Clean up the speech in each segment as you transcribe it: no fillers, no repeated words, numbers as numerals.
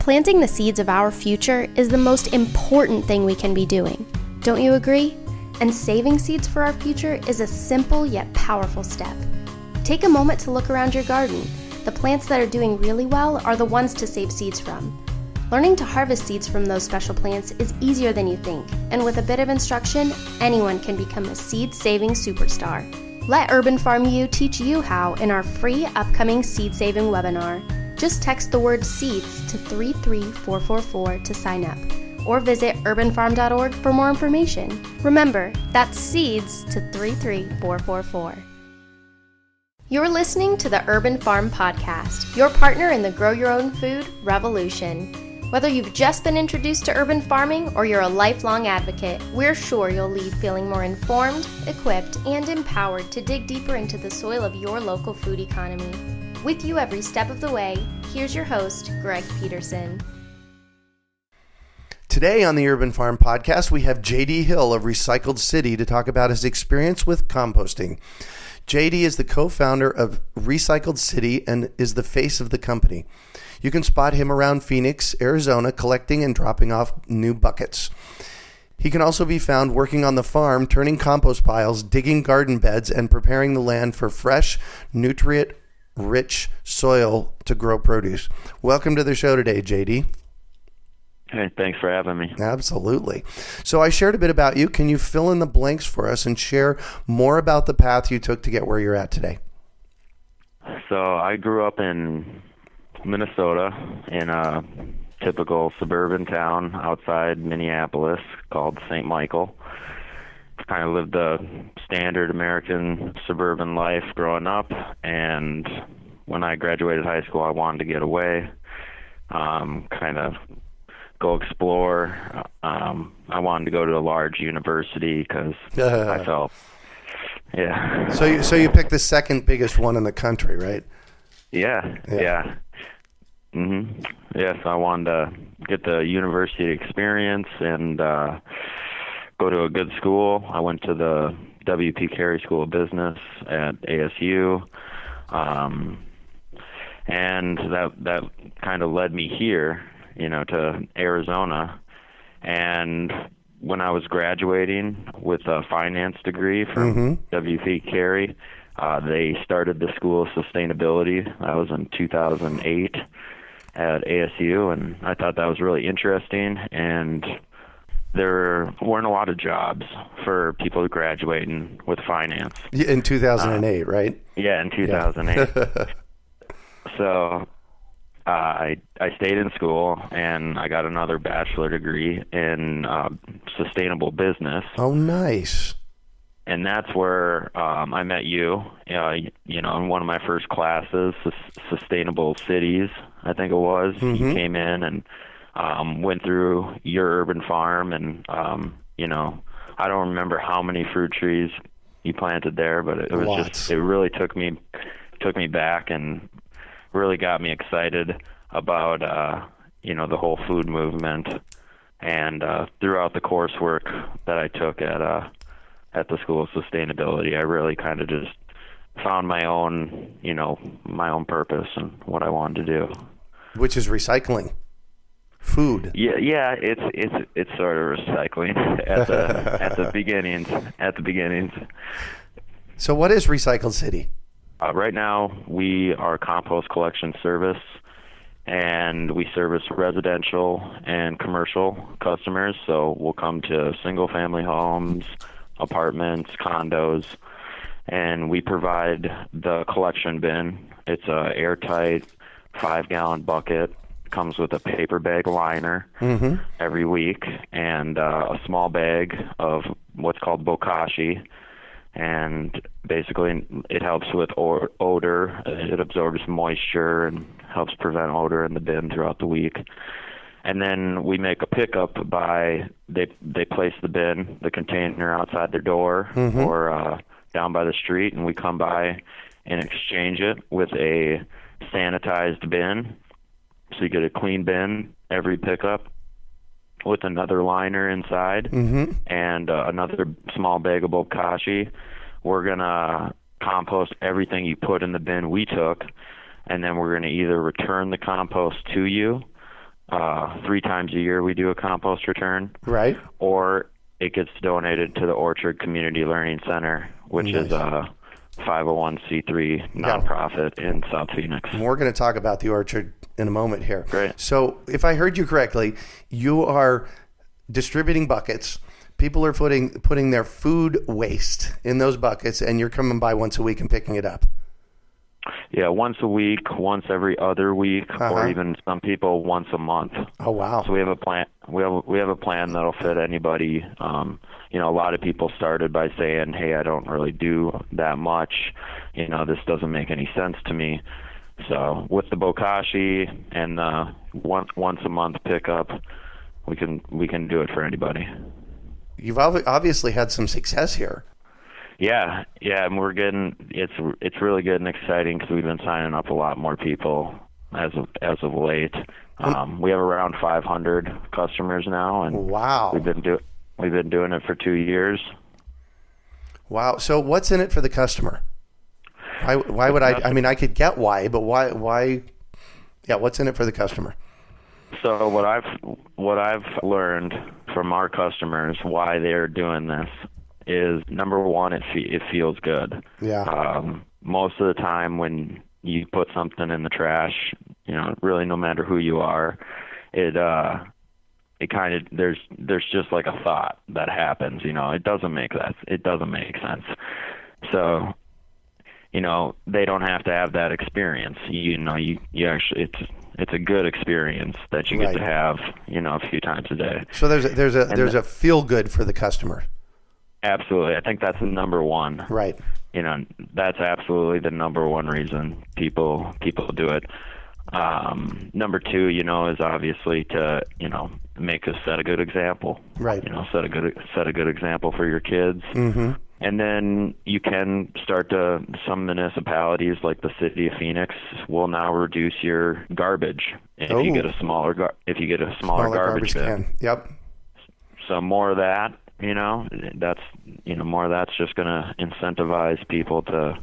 Planting the seeds of our future is the most important thing we can be doing. Don't you agree? And saving seeds for our future is a simple yet powerful step. Take a moment to look around your garden. The plants that are doing really well are the ones to save seeds from. Learning to harvest seeds from those special plants is easier than you think, and with a bit of instruction, anyone can become a seed-saving superstar. Let Urban Farm U teach you how in our free upcoming seed-saving webinar. Just text the word SEEDS to 33444 to sign up, or visit urbanfarm.org for more information. Remember, that's SEEDS to 33444. You're listening to the Urban Farm Podcast, your partner in the Grow Your Own Food revolution. Whether you've just been introduced to urban farming or you're a lifelong advocate, we're sure you'll leave feeling more informed, equipped, and empowered to dig deeper into the soil of your local food economy. With you every step of the way, here's your host, Greg Peterson. Today on the Urban Farm Podcast, we have JD Hill of Recycled City to talk about his experience with composting. JD is the co-founder of Recycled City and is the face of the company. You can spot him around Phoenix, Arizona, collecting and dropping off new buckets. He can also be found working on the farm, turning compost piles, digging garden beds, and preparing the land for fresh, nutrient-rich soil to grow produce. Welcome to the show today, JD. Hey, thanks for having me. Absolutely. So I shared a bit about you. Can you fill in the blanks for us and share more about the path you took to get where you're at today? So I grew up in Minnesota in a typical suburban town outside Minneapolis called St. Michael. Kind of lived the standard American suburban life growing up, and when I graduated high school, I wanted to get away, kind of go explore. I wanted to go to a large university because I felt, yeah. So you picked the second biggest one in the country, right? Yeah. Yes, I wanted to get the university experience and go to a good school. I went to the W.P. Carey School of Business at ASU, and that kind of led me here, to Arizona. And when I was graduating with a finance degree from W.P. Carey, they started the School of Sustainability. That was in 2008 at ASU, and I thought that was really interesting. And there weren't a lot of jobs for people graduating with finance. In 2008, right? Yeah, in 2008. Yeah. So I stayed in school, and I got another bachelor degree in sustainable business. Oh, nice. And that's where I met you, in one of my first classes, Sustainable Cities, I think it was. You came in and went through your urban farm, and, I don't remember how many fruit trees you planted there, but it was Lots. it really took me back and really got me excited about, the whole food movement. And throughout the coursework that I took at the School of Sustainability, I really kind of just found my own purpose and what I wanted to do. Which is recycling food. Yeah, it's sort of recycling at the beginnings. So what is Recycled City? Right now, we are a compost collection service, and we service residential and commercial customers. So we'll come to single-family homes, apartments, condos, and we provide the collection bin. It's a airtight 5-gallon bucket. Comes with a paper bag liner every week and a small bag of what's called Bokashi. And basically it helps with odor. It absorbs moisture and helps prevent odor in the bin throughout the week. And then we make a pickup by they place the bin, the container outside their door or down by the street, and we come by and exchange it with a sanitized bin. So you get a clean bin every pickup with another liner inside and another small bag of Bokashi. We're going to compost everything you put in the bin we took, and then we're going to either return the compost to you 3 times a year we do a compost return. Right. Or it gets donated to the Orchard Community Learning Center, which is a 501c3 nonprofit in South Phoenix. We're going to talk about the Orchard in a moment here. Great. So if I heard you correctly, you are distributing buckets. People are putting their food waste in those buckets, and you're coming by once a week and picking it up. Yeah, once a week, once every other week, or even some people once a month. Oh wow! So we have a plan. We have a plan that'll fit anybody. You know, a lot of people started by saying, "Hey, I don't really do that much. You know, this doesn't make any sense to me." So with the Bokashi and the once a month pickup, we can do it for anybody. You've obviously had some success here. Yeah, and we're getting it's really good and exciting because we've been signing up a lot more people as of late. We have around 500 customers now, and wow, we've been doing it for 2 years. Wow. So what's in it for the customer? Why would I mean, I could get why, but why? Yeah, what's in it for the customer? So what I've learned from our customers why they're doing this is, number one, it feels good. Yeah. Most of the time when you put something in the trash, you know, really no matter who you are, it kind of there's just like a thought that happens. You know, it doesn't make sense. So, you know, they don't have to have that experience. You know, you actually it's a good experience that you get to have, you know, a few times a day. So there's a feel good for the customer. Absolutely. I think that's the number one. Right. You know, that's absolutely the number one reason people do it. Number two, you know, is obviously to, you know, set a good example. Right. You know, set a good example for your kids. Mm-hmm. And then you can some municipalities like the city of Phoenix will now reduce your garbage if you get a smaller garbage bin. Yep. So more of that. You know, more of that's just going to incentivize people to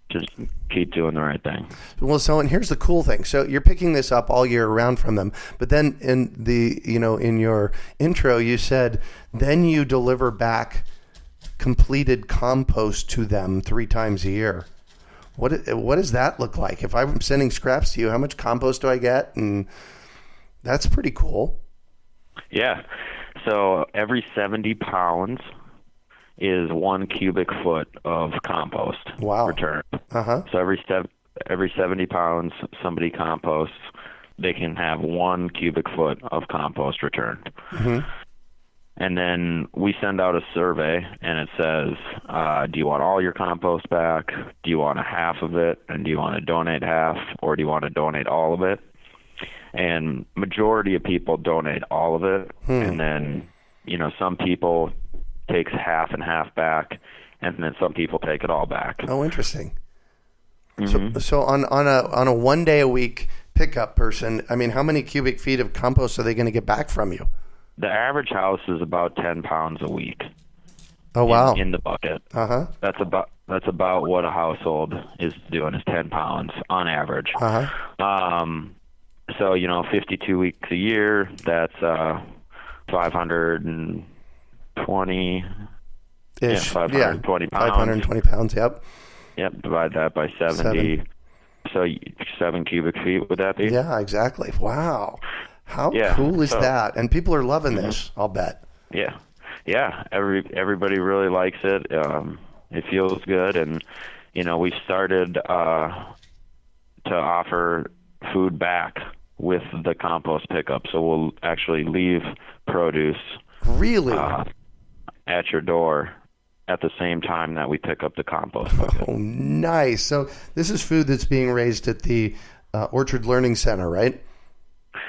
just keep doing the right thing. Well, and here's the cool thing. So you're picking this up all year round from them, but then in your intro, you said, then you deliver back completed compost to them 3 times a year. What does that look like? If I'm sending scraps to you, how much compost do I get? And that's pretty cool. Yeah. So every 70 pounds is 1 cubic foot of compost returned. So every 70 pounds somebody composts, they can have 1 cubic foot of compost returned. Mm-hmm. And then we send out a survey, and it says, do you want all your compost back? Do you want a half of it? And do you want to donate half, or do you want to donate all of it? And majority of people donate all of it. And then, you know, some people takes half and half back, and then some people take it all back. Oh, interesting. Mm-hmm. So on a 1 day a week pickup person, I mean, how many cubic feet of compost are they going to get back from you? The average house is about 10 pounds a week. Oh, wow. In the bucket. Uh-huh. That's about what a household is doing, is 10 pounds on average. Uh-huh. So, you know, 52 weeks a year, that's 520 ish. 520 pounds. 520 pounds, yep. Yep, divide that by 70. So 7 cubic feet, would that be? Yeah, exactly. Wow. How cool is that? And people are loving this, I'll bet. Yeah. Everybody really likes it. It feels good, and you know, we started to offer food back with the compost pickup. So we'll actually leave produce at your door at the same time that we pick up the compost bucket. Oh, nice. So this is food that's being raised at the Orchard Learning Center, right?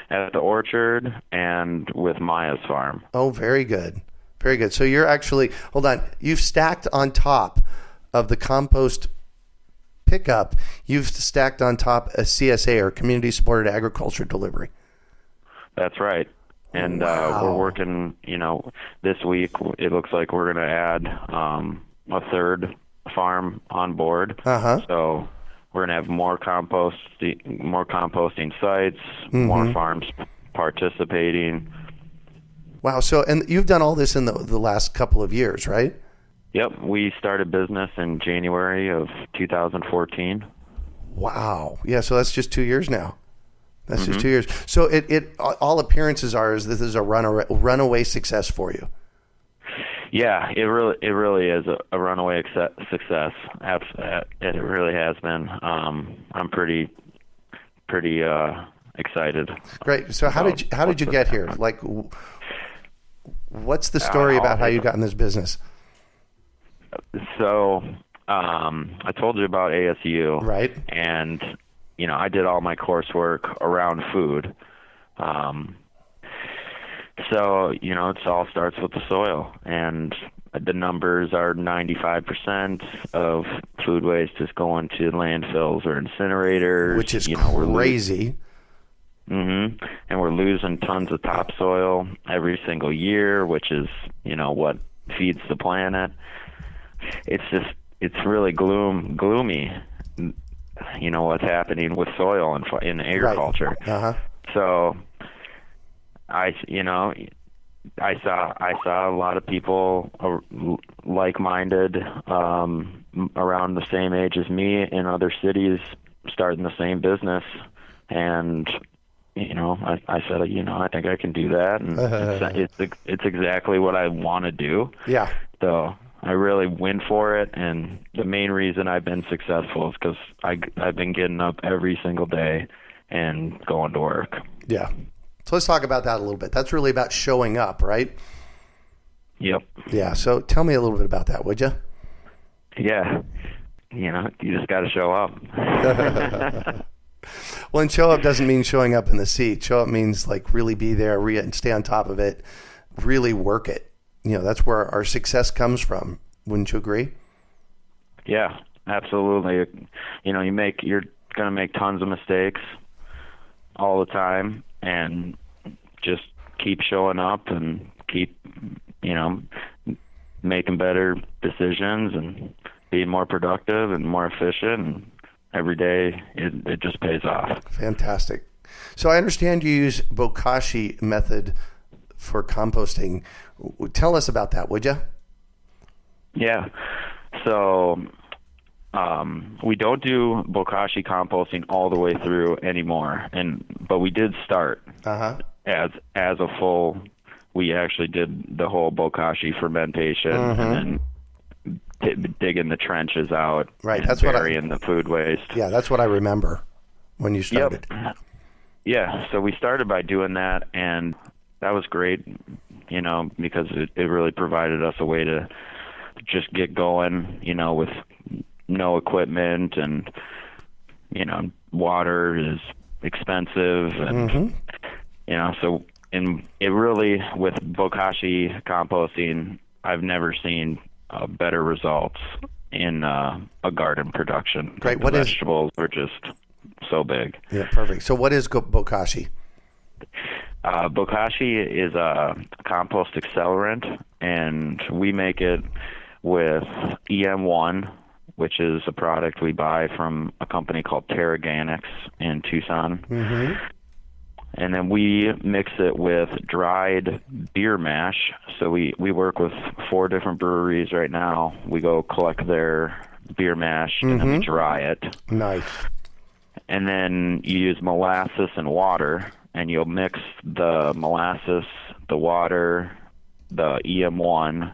At the Orchard and with Maya's farm. Oh, very good. Very good. So you're actually, hold on, you've stacked on top of the compost pickup, you've stacked on top a CSA, or Community Supported Agriculture delivery. That's right. And we're working, you know, this week it looks like we're going to add a third farm on board. Uh-huh. So we're going to have more composting sites, more farms participating. Wow. So, and you've done all this in the last couple of years, right? Yep, we started business in January of 2014. Wow. Yeah, so that's just 2 years now. That's just 2 years. So it all appearances are is this is a runaway success for you. Yeah, it really is a runaway success. It really has been. I'm pretty excited. Great. So how did you get here? Like, what's the story about how you got in this business? So, I told you about ASU, right? And I did all my coursework around food. So, it all starts with the soil, and the numbers are 95% of food waste is going to landfills or incinerators, which is crazy. And we're losing tons of topsoil every single year, which is, what feeds the planet. It's really gloomy, what's happening with soil in agriculture. Right. Uh-huh. So I saw a lot of people like-minded, around the same age as me in other cities starting the same business. And, I said, I think I can do that. And it's exactly what I want to do. Yeah. So I really went for it, and the main reason I've been successful is because I've been getting up every single day and going to work. Yeah. So let's talk about that a little bit. That's really about showing up, right? Yep. Yeah. So tell me a little bit about that, would you? Yeah. You just got to show up. Well, and show up doesn't mean showing up in the seat. Show up means like really be there and stay on top of it, really work it. That's where our success comes from. Wouldn't you agree? Yeah, absolutely. You're going to make tons of mistakes all the time, and just keep showing up and keep, making better decisions and being more productive and more efficient. And every day it just pays off. Fantastic. So I understand you use Bokashi method for composting. Tell us about that, would you? Yeah. So we don't do Bokashi composting all the way through anymore, but we did start as a full. We actually did the whole Bokashi fermentation and then digging the trenches out, right? And that's burying the food waste. Yeah, that's what I remember when you started. Yep. Yeah, so we started by doing that, and that was great, because it really provided us a way to just get going, with no equipment, and water is expensive, and so it really, with Bokashi composting, I've never seen better results in a garden production. Great. The vegetables are just so big. Yeah, perfect. So what is Bokashi? Bokashi is a compost accelerant, and we make it with EM1, which is a product we buy from a company called Terraganics in Tucson. And then we mix it with dried beer mash. So we work with 4 different breweries right now. We go collect their beer mash and then we dry it. Nice. And then you use molasses and water, and you'll mix the molasses, the water, the EM1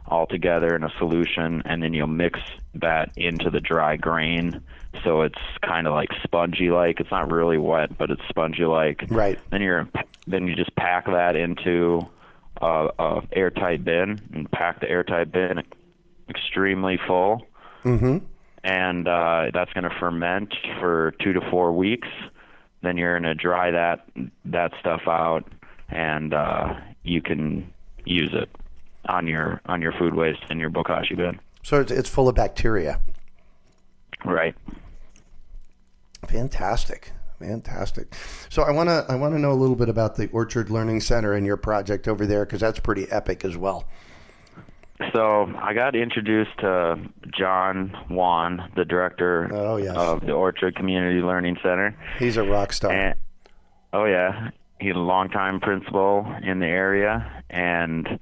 all together in a solution, and then you'll mix that into the dry grain, so it's kind of like spongy-like. It's not really wet, but it's spongy-like. Right. Then you just pack that into a airtight bin, and pack the airtight bin extremely full. And that's going to ferment for 2 to 4 weeks. Then you're going to dry that stuff out, and you can use it on your food waste in your Bokashi bin. So it's full of bacteria. Right. Fantastic. So I want to know a little bit about the Orchard Learning Center and your project over there, because that's pretty epic as well. So I got introduced to John Wan, the director of the Orchard Community Learning Center. He's a rock star. he's a longtime principal in the area, and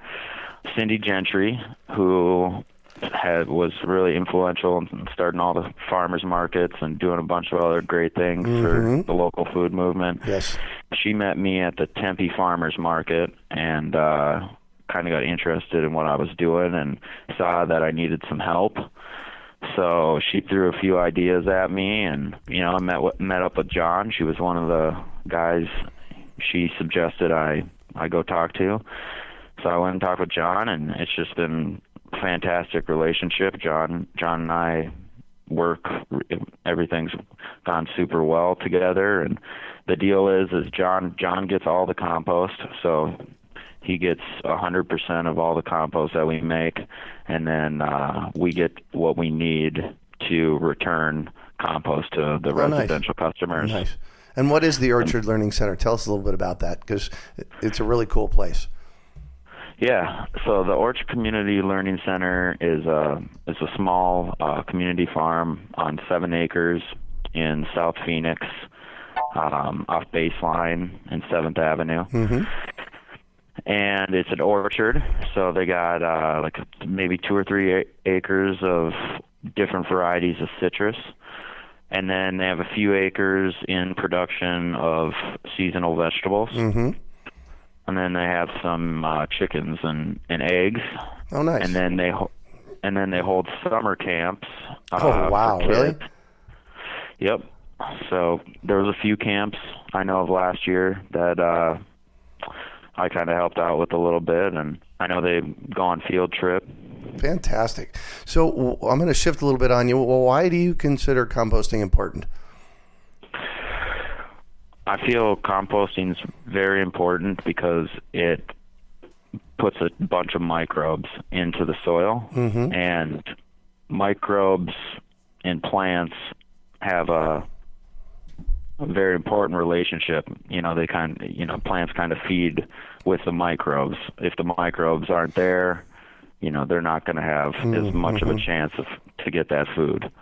Cindy Gentry, who was really influential in starting all the farmers markets and doing a bunch of other great things for the local food movement. Yes. She met me at the Tempe farmers market and kind of got interested in what I was doing and saw that I needed some help. So she threw a few ideas at me, and I met up with John. She was one of the guys she suggested I go talk to. So I went and talked with John, and it's just been a fantastic relationship. John and I work, everything's gone super well together, and the deal is John gets all the compost, so he gets 100% of all the compost that we make, and then we get what we need to return compost to the residential customers. Nice. And what is the Orchard Learning Center? Tell us a little bit about that, because it's a really cool place. Yeah, so the Orchard Community Learning Center is a small community farm on 7 acres in South Phoenix, off Baseline and 7th Avenue. Mm-hmm. And it's an orchard, so they got like maybe 2 or 3 acres of different varieties of citrus. And then they have a few acres in production of seasonal vegetables. Mm-hmm. And then they have some chickens and eggs. Oh, nice. And then they hold summer camps. Oh, wow, really? Yep. So there was a few camps I know of last year that I kind of helped out with a little bit, and I know they go on field trip. Fantastic. So I'm going to shift a little bit on you. Well, why do you consider composting important? I feel composting is very important because it puts a bunch of microbes into the soil, and microbes in plants have a very important relationship. Plants kind of feed with the microbes. If the microbes aren't there, they're not going to have as much of a chance to get that food.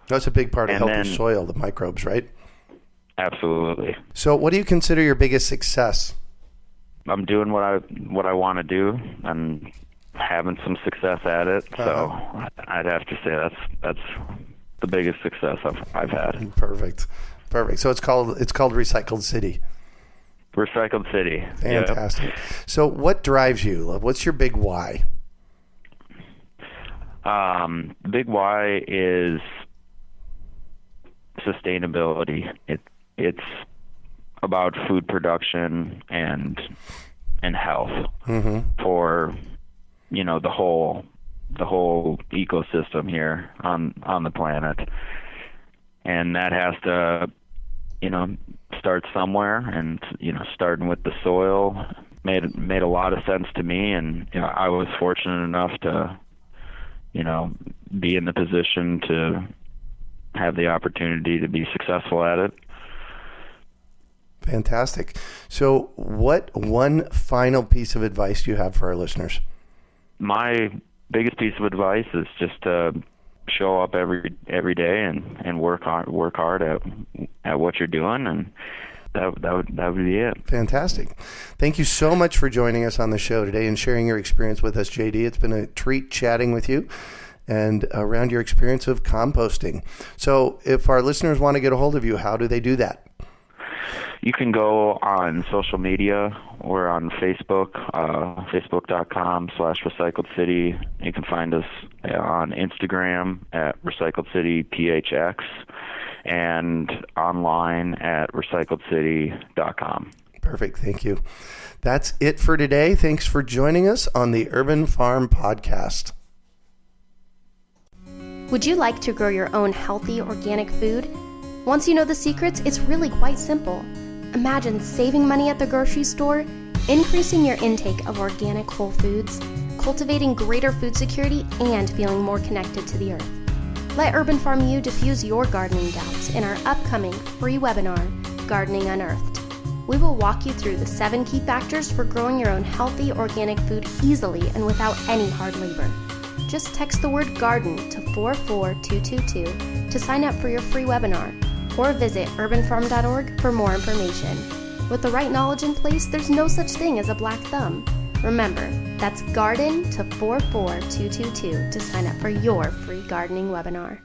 That's a big part of healthy soil, the microbes, right? Absolutely. So what do you consider your biggest success? I'm doing what I want to do and having some success at it. So I'd have to say that's the biggest success I've had. Perfect. So it's called Recycled City. Recycled City. Fantastic. Yep. So what drives you? What's your big why? The big why is sustainability. It's about food production and health for the whole ecosystem here on the planet, and that has to start somewhere, and starting with the soil made a lot of sense to me, and I was fortunate enough to be in the position to have the opportunity to be successful at it. Fantastic. So what one final piece of advice do you have for our listeners? My biggest piece of advice is just to show up every day and work hard at what you're doing, and that would be it. Fantastic. Thank you so much for joining us on the show today and sharing your experience with us, JD. It's been a treat chatting with you and around your experience of composting. So if our listeners want to get a hold of you, how do they do that? You can go on social media. We're on Facebook, facebook.com/RecycledCity. You can find us on Instagram at RecycledCityPHX and online at recycledcity.com. Perfect. Thank you. That's it for today. Thanks for joining us on the Urban Farm Podcast. Would you like to grow your own healthy organic food? Once you know the secrets, it's really quite simple. Imagine saving money at the grocery store, increasing your intake of organic whole foods, cultivating greater food security, and feeling more connected to the earth. Let Urban Farm U diffuse your gardening doubts in our upcoming free webinar, Gardening Unearthed. We will walk you through the 7 key factors for growing your own healthy organic food easily and without any hard labor. Just text the word GARDEN to 44222 to sign up for your free webinar, or visit urbanfarm.org for more information. With the right knowledge in place, there's no such thing as a black thumb. Remember, that's garden to 44222 to sign up for your free gardening webinar.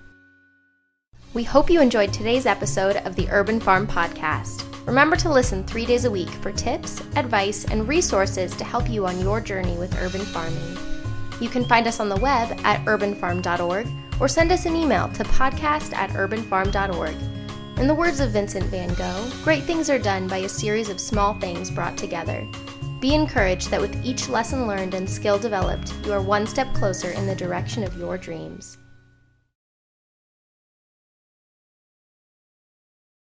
We hope you enjoyed today's episode of the Urban Farm Podcast. Remember to listen 3 days a week for tips, advice, and resources to help you on your journey with urban farming. You can find us on the web at urbanfarm.org or send us an email to podcast@urbanfarm.org. In the words of Vincent van Gogh, great things are done by a series of small things brought together. Be encouraged that with each lesson learned and skill developed, you are one step closer in the direction of your dreams.